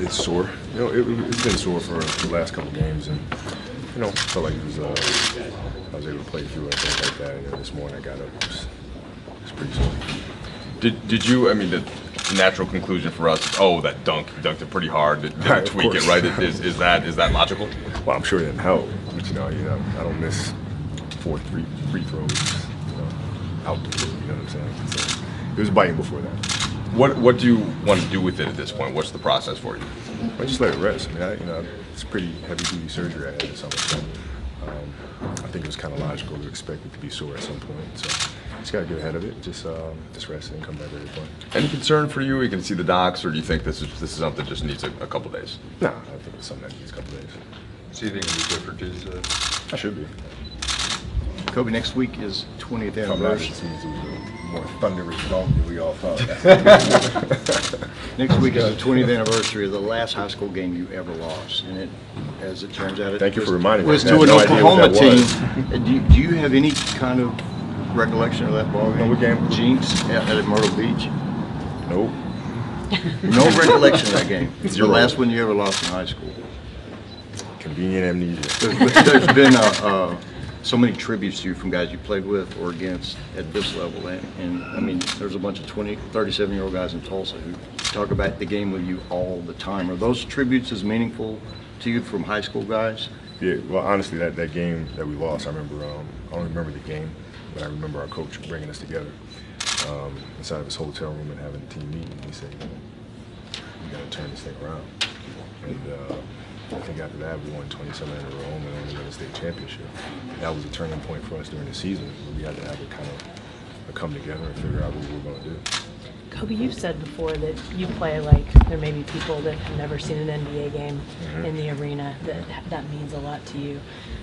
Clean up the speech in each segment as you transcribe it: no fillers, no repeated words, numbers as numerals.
It's sore. It's been sore for the last couple games, and felt like I was able to play through it and things like that. This morning I got up, it's pretty sore. Did you? I mean, the natural conclusion for us is, oh, that dunk, he dunked it pretty hard. Didn't tweak it, right? Is that logical? Well, I'm sure it didn't help, but I don't miss 4 free throws, out the blue. You know what I'm saying? So it was biting before that. What do you want to do with it at this point? What's the process for you? I just let it rest. I mean, it's pretty heavy-duty surgery I had this summer, so I think it was kind of logical to expect it to be sore at some point. So just got to get ahead of it, just rest and come back ready to play. Any concern for you? You can see the docs, or do you think this is something that just needs a couple days? No, I think it's something that needs a couple days. So you think it'll be good for Tuesday? I should be. Kobe, next week is 20th anniversary. More thunderous dunk than we all thought. Next week is the 20th anniversary of the last high school game you ever lost, and as it turns out, Thank you for reminding me. was to an Oklahoma team. Do you have any kind of recollection of that ball game? What game? Jinx at Myrtle Beach. Nope. No recollection of that game. It's the Zero. last one you ever lost in high school. Convenient amnesia. There's been so many tributes to you from guys you played with or against at this level, and I mean, there's a bunch of 37-year-old guys in Tulsa who talk about the game with you all the time. Are those tributes as meaningful to you from high school guys? Yeah, well, honestly, that game that we lost, I remember. I don't remember the game, but I remember our coach bringing us together inside of his hotel room and having a team meeting. He said, "We got to turn this thing around." And I think after that, we won 27 in a row and won the state championship. That was a turning point for us during the season. We had to have it kind of come together and figure out what we were going to do. Kobe, you've said before that you play like there may be people that have never seen an NBA game in the arena. That means a lot to you.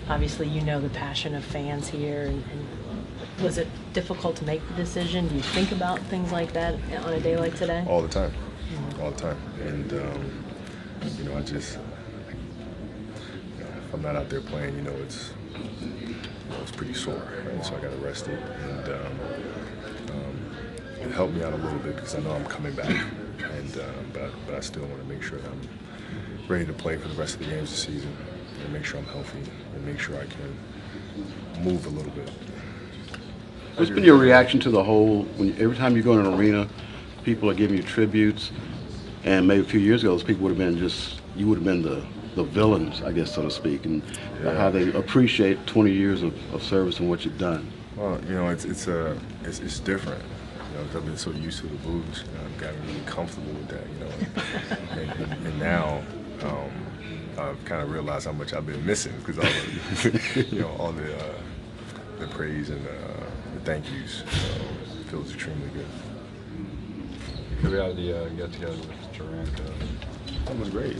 Obviously, you know the passion of fans here. And was it difficult to make the decision? Do you think about things like that on a day like today? All the time. All the time. And, I just... if I'm not out there playing, it's pretty sore, right? So I got to rest it, and it helped me out a little bit because I know I'm coming back, and but I still want to make sure that I'm ready to play for the rest of the games this season, and make sure I'm healthy, and make sure I can move a little bit. What's been your reaction to the whole? Every time you go in an arena, people are giving you tributes, and maybe a few years ago, those people would have been you would have been the villains, I guess, so to speak, and how they appreciate 20 years of service and what you've done. Well, it's different. I've been so used to the booze, I've gotten really comfortable with that, and now I've kind of realized how much I've been missing because all the praise and the thank yous. It feels extremely good. Could we have the get together with Durant? That was great.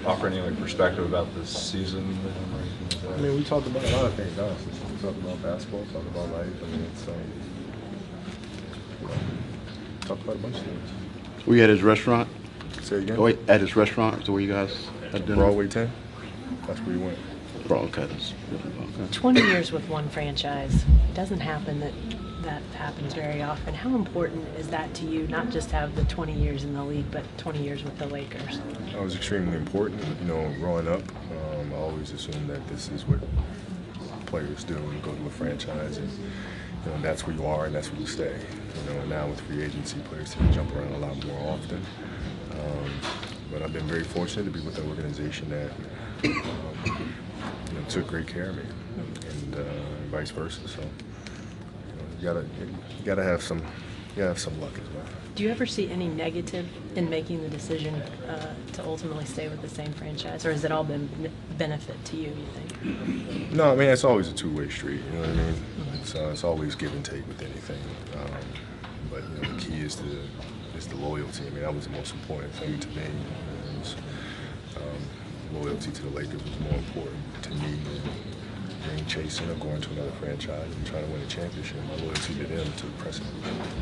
Offer any perspective about this season with him or anything like that? I mean, we talked about a lot of things, honestly. We talked about basketball, talked about life. I mean, talked about a bunch of things. Were you at his restaurant? Say again? Oh, wait, at his restaurant? So where you guys had dinner? Broadway 10. That's where we went. Okay, that's okay. 20 years with one franchise. It doesn't happen that happens very often. How important is that to you, not just have the 20 years in the league, but 20 years with the Lakers? That was extremely important. Growing up, I always assumed that this is what players do when you go to a franchise, and that's where you are and that's where you stay. Now with free agency, players tend to jump around a lot more often. But I've been very fortunate to be with an organization that took great care of me, and vice versa. So you gotta have some luck as well. Do you ever see any negative in making the decision to ultimately stay with the same franchise, or has it all been benefit to you think? No, I mean, it's always a two-way street. You know what I mean? It's always give and take with anything. But the key is the loyalty. I mean, that was the most important thing to me. Loyalty to the Lakers was more important to me than chasing or going to another franchise and trying to win a championship. My loyalty to them took precedence.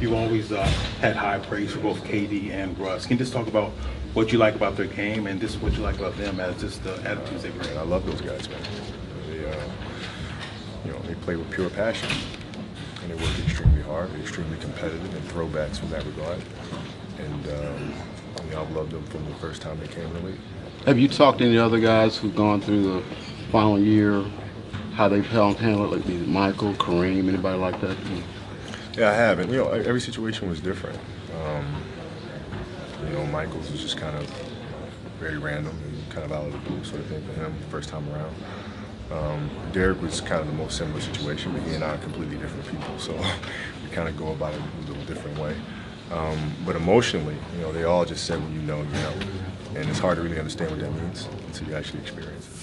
You've always had high praise for both KD and Russ. Can you just talk about what you like about their game and just what you like about them as just the attitudes they bring? And I love those guys, man. They play with pure passion, and they work extremely hard. They're extremely competitive and throwbacks from that regard. And You know, I've loved them from the first time they came in the league. Have you talked to any other guys who've gone through the final year, how they've handled it, like maybe Michael, Kareem, anybody like that? Yeah, I have, and you know, every situation was different. You know, Michael's was just kind of very random and kind of out of the blue sort of thing for him first time around. Derek was kind of the most similar situation, but he and I are completely different people, so we kind of go about it a little different way. But emotionally, you know, they all just said when you know, and it's hard to really understand what that means until you actually experience it.